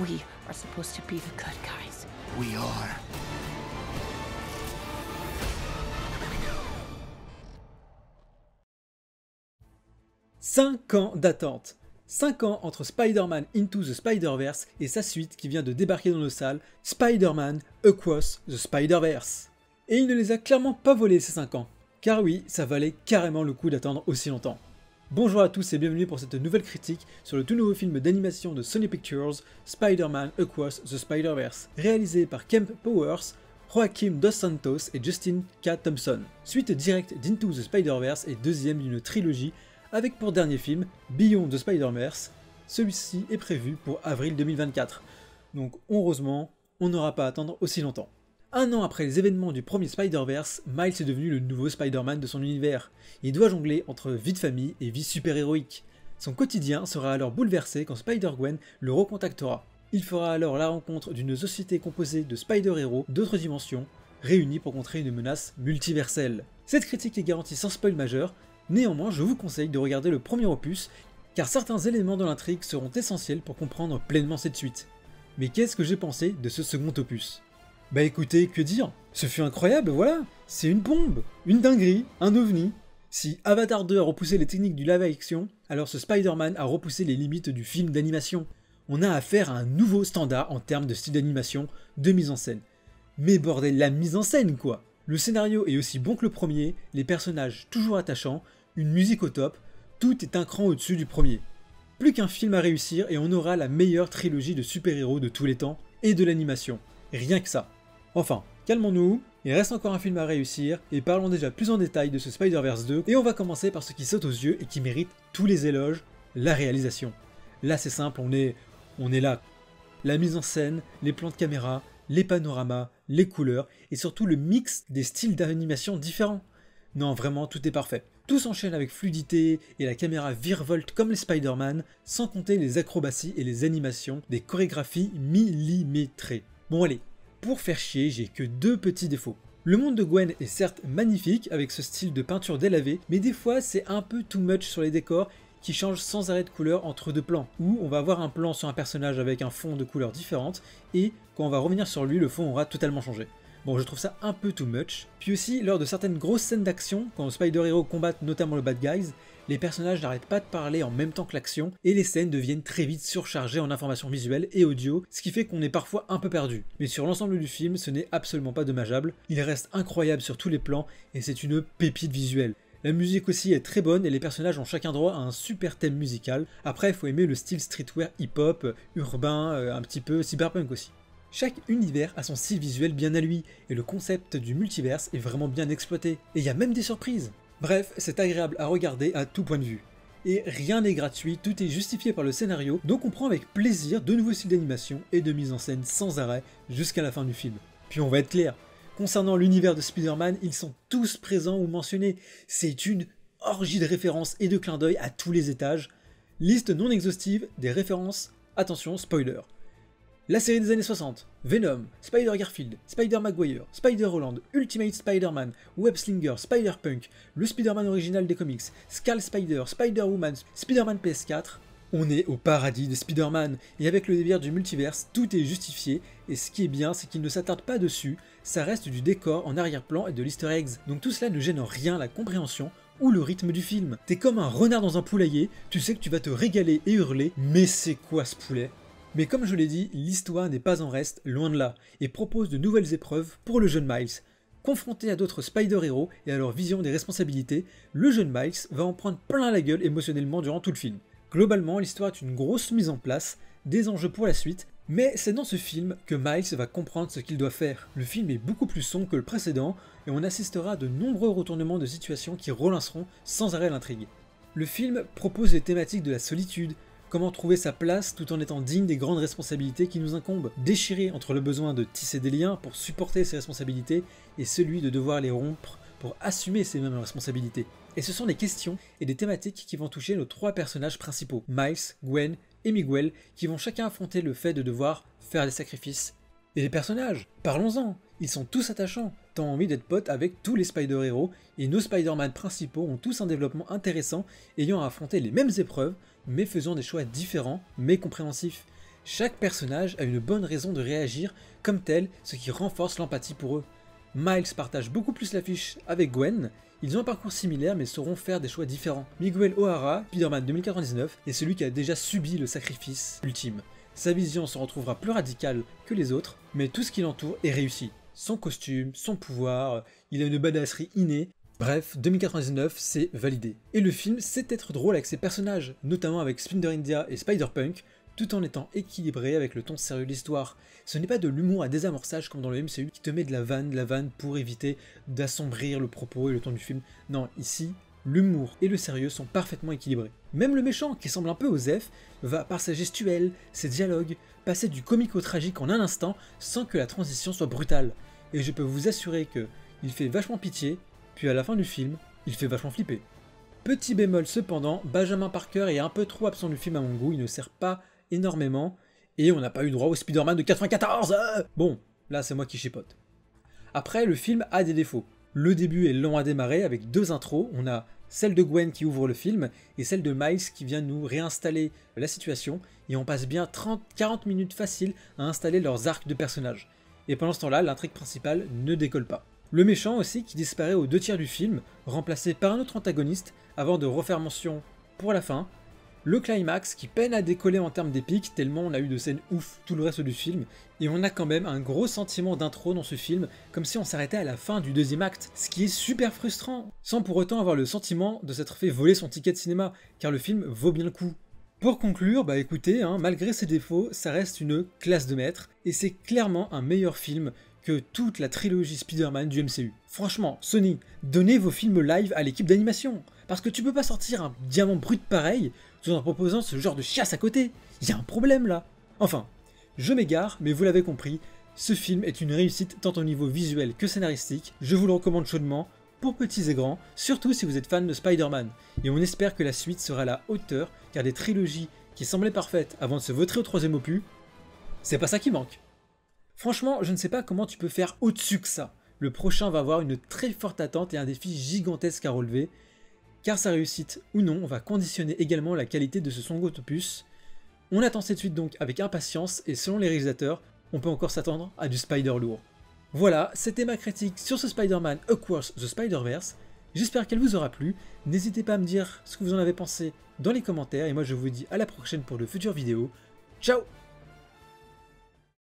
We are supposed to be the good guys. We are. Cinq ans d'attente. 5 ans entre Spider-Man Into the Spider-Verse et sa suite qui vient de débarquer dans nos salles, Spider-Man Across the Spider-Verse. Et il ne les a clairement pas volés ces 5 ans, car oui, ça valait carrément le coup d'attendre aussi longtemps. Bonjour à tous et bienvenue pour cette nouvelle critique sur le tout nouveau film d'animation de Sony Pictures, Spider-Man Across the Spider-Verse, réalisé par Kemp Powers, Joaquim Dos Santos et Justin K. Thompson. Suite directe d'Into the Spider-Verse et deuxième d'une trilogie, avec pour dernier film Beyond the Spider-Verse. Celui-ci est prévu pour avril 2024. Donc heureusement, on n'aura pas à attendre aussi longtemps. Un an après les événements du premier Spider-Verse, Miles est devenu le nouveau Spider-Man de son univers. Il doit jongler entre vie de famille et vie super-héroïque. Son quotidien sera alors bouleversé quand Spider-Gwen le recontactera. Il fera alors la rencontre d'une société composée de Spider-Héros d'autres dimensions, réunis pour contrer une menace multiverselle. Cette critique est garantie sans spoil majeur. Néanmoins, je vous conseille de regarder le premier opus, car certains éléments de l'intrigue seront essentiels pour comprendre pleinement cette suite. Mais qu'est-ce que j'ai pensé de ce second opus? Bah écoutez, que dire? Ce fut incroyable, voilà. C'est une bombe, une dinguerie, un ovni. Si Avatar 2 a repoussé les techniques du live-action, alors ce Spider-Man a repoussé les limites du film d'animation. On a affaire à un nouveau standard en termes de style d'animation, de mise en scène. Mais bordel, la mise en scène quoi! Le scénario est aussi bon que le premier, les personnages toujours attachants, une musique au top, tout est un cran au-dessus du premier. Plus qu'un film à réussir et on aura la meilleure trilogie de super-héros de tous les temps et de l'animation. Rien que ça. Enfin, calmons-nous, il reste encore un film à réussir et parlons déjà plus en détail de ce Spider-Verse 2 et on va commencer par ce qui saute aux yeux et qui mérite tous les éloges, la réalisation. Là c'est simple, on est là. La mise en scène, les plans de caméra, les panoramas, les couleurs et surtout le mix des styles d'animation différents. Non, vraiment, tout est parfait. Tout s'enchaîne avec fluidité et la caméra virevolte comme les Spider-Man, sans compter les acrobaties et les animations, des chorégraphies millimétrées. Bon allez, pour faire chier, j'ai que deux petits défauts. Le monde de Gwen est certes magnifique avec ce style de peinture délavée, mais des fois c'est un peu too much sur les décors qui changent sans arrêt de couleur entre deux plans, où on va avoir un plan sur un personnage avec un fond de couleurs différentes, et quand on va revenir sur lui, le fond aura totalement changé. Bon, je trouve ça un peu too much. Puis aussi, lors de certaines grosses scènes d'action, quand Spider-Hero combattent notamment le Bad Guys, les personnages n'arrêtent pas de parler en même temps que l'action, et les scènes deviennent très vite surchargées en informations visuelles et audio, ce qui fait qu'on est parfois un peu perdu. Mais sur l'ensemble du film, ce n'est absolument pas dommageable, il reste incroyable sur tous les plans, et c'est une pépite visuelle. La musique aussi est très bonne et les personnages ont chacun droit à un super thème musical. Après, il faut aimer le style streetwear hip-hop, urbain, un petit peu cyberpunk aussi. Chaque univers a son style visuel bien à lui, et le concept du multiverse est vraiment bien exploité. Et il y a même des surprises. Bref, c'est agréable à regarder à tout point de vue. Et rien n'est gratuit, tout est justifié par le scénario, donc on prend avec plaisir de nouveaux styles d'animation et de mise en scène sans arrêt jusqu'à la fin du film. Puis on va être clair, concernant l'univers de Spider-Man, ils sont tous présents ou mentionnés. C'est une orgie de références et de clins d'œil à tous les étages. Liste non exhaustive des références, attention spoiler. La série des années 60, Venom, Spider-Garfield, Spider-Maguire, Spider-Holland, Ultimate Spider-Man, Web-Slinger, Spider-Punk, le Spider-Man original des comics, Skull Spider, Spider-Woman, Spider-Man PS4, on est au paradis de Spider-Man, et avec le délire du multiverse, tout est justifié, et ce qui est bien, c'est qu'il ne s'attarde pas dessus, ça reste du décor en arrière-plan et de l'easter eggs, donc tout cela ne gêne en rien la compréhension ou le rythme du film. T'es comme un renard dans un poulailler, tu sais que tu vas te régaler et hurler, mais c'est quoi ce poulet ? Mais comme je l'ai dit, l'histoire n'est pas en reste, loin de là, et propose de nouvelles épreuves pour le jeune Miles. Confronté à d'autres Spider-Héros et à leur vision des responsabilités, le jeune Miles va en prendre plein la gueule émotionnellement durant tout le film. Globalement, l'histoire est une grosse mise en place, des enjeux pour la suite, mais c'est dans ce film que Miles va comprendre ce qu'il doit faire. Le film est beaucoup plus sombre que le précédent, et on assistera à de nombreux retournements de situation qui relanceront sans arrêt l'intrigue. Le film propose les thématiques de la solitude, comment trouver sa place tout en étant digne des grandes responsabilités qui nous incombent, déchiré entre le besoin de tisser des liens pour supporter ses responsabilités et celui de devoir les rompre pour assumer ces mêmes responsabilités. Et ce sont des questions et des thématiques qui vont toucher nos trois personnages principaux, Miles, Gwen et Miguel, qui vont chacun affronter le fait de devoir faire des sacrifices. Et les personnages, parlons-en, ils sont tous attachants, t'as envie d'être pote avec tous les Spider-Héros, et nos Spider-Man principaux ont tous un développement intéressant, ayant à affronter les mêmes épreuves, mais faisant des choix différents, mais compréhensifs. Chaque personnage a une bonne raison de réagir comme tel, ce qui renforce l'empathie pour eux. Miles partage beaucoup plus l'affiche avec Gwen, ils ont un parcours similaire mais sauront faire des choix différents. Miguel O'Hara, Spider-Man 2099, est celui qui a déjà subi le sacrifice ultime. Sa vision se retrouvera plus radicale que les autres, mais tout ce qui l'entoure est réussi. Son costume, son pouvoir, il a une badasserie innée. Bref, 2099, c'est validé. Et le film sait être drôle avec ses personnages, notamment avec Spider India et Spider-Punk, tout en étant équilibré avec le ton sérieux de l'histoire. Ce n'est pas de l'humour à désamorçage comme dans le MCU qui te met de la vanne pour éviter d'assombrir le propos et le ton du film. Non, ici, l'humour et le sérieux sont parfaitement équilibrés. Même le méchant, qui semble un peu osef, va par sa gestuelle, ses dialogues, passer du comique au tragique en un instant sans que la transition soit brutale. Et je peux vous assurer que il fait vachement pitié, puis à la fin du film, il fait vachement flipper. Petit bémol cependant, Benjamin Parker est un peu trop absent du film à mon goût, il ne sert pas énormément, et on n'a pas eu droit au Spider-Man de 94. Bon, là c'est moi qui chipote. Après, le film a des défauts. Le début est long à démarrer avec deux intros, on a celle de Gwen qui ouvre le film, et celle de Miles qui vient nous réinstaller la situation, et on passe bien 30-40 minutes faciles à installer leurs arcs de personnages. Et pendant ce temps-là, l'intrigue principale ne décolle pas. Le méchant aussi qui disparaît aux 2/3 du film, remplacé par un autre antagoniste, avant de refaire mention pour la fin. Le climax qui peine à décoller en termes d'épique, tellement on a eu de scènes ouf tout le reste du film, et on a quand même un gros sentiment d'intro dans ce film, comme si on s'arrêtait à la fin du deuxième acte, ce qui est super frustrant, sans pour autant avoir le sentiment de s'être fait voler son ticket de cinéma, car le film vaut bien le coup. Pour conclure, bah écoutez, malgré ses défauts, ça reste une classe de maître, et c'est clairement un meilleur film que toute la trilogie Spider-Man du MCU. Franchement, Sony, donnez vos films live à l'équipe d'animation, parce que tu peux pas sortir un diamant brut pareil tout en proposant ce genre de chiasse à côté. Il y a un problème là. Enfin, je m'égare, mais vous l'avez compris, ce film est une réussite tant au niveau visuel que scénaristique. Je vous le recommande chaudement, pour petits et grands, surtout si vous êtes fan de Spider-Man. Et on espère que la suite sera à la hauteur, car des trilogies qui semblaient parfaites avant de se vautrer au 3e opus, c'est pas ça qui manque. Franchement, je ne sais pas comment tu peux faire au-dessus que ça. Le prochain va avoir une très forte attente et un défi gigantesque à relever, car sa réussite ou non va conditionner également la qualité de ce second opus. On attend cette suite donc avec impatience et selon les réalisateurs, on peut encore s'attendre à du Spider lourd. Voilà, c'était ma critique sur ce Spider-Man Across the Spider-Verse. J'espère qu'elle vous aura plu. N'hésitez pas à me dire ce que vous en avez pensé dans les commentaires et moi je vous dis à la prochaine pour de futures vidéos. Ciao!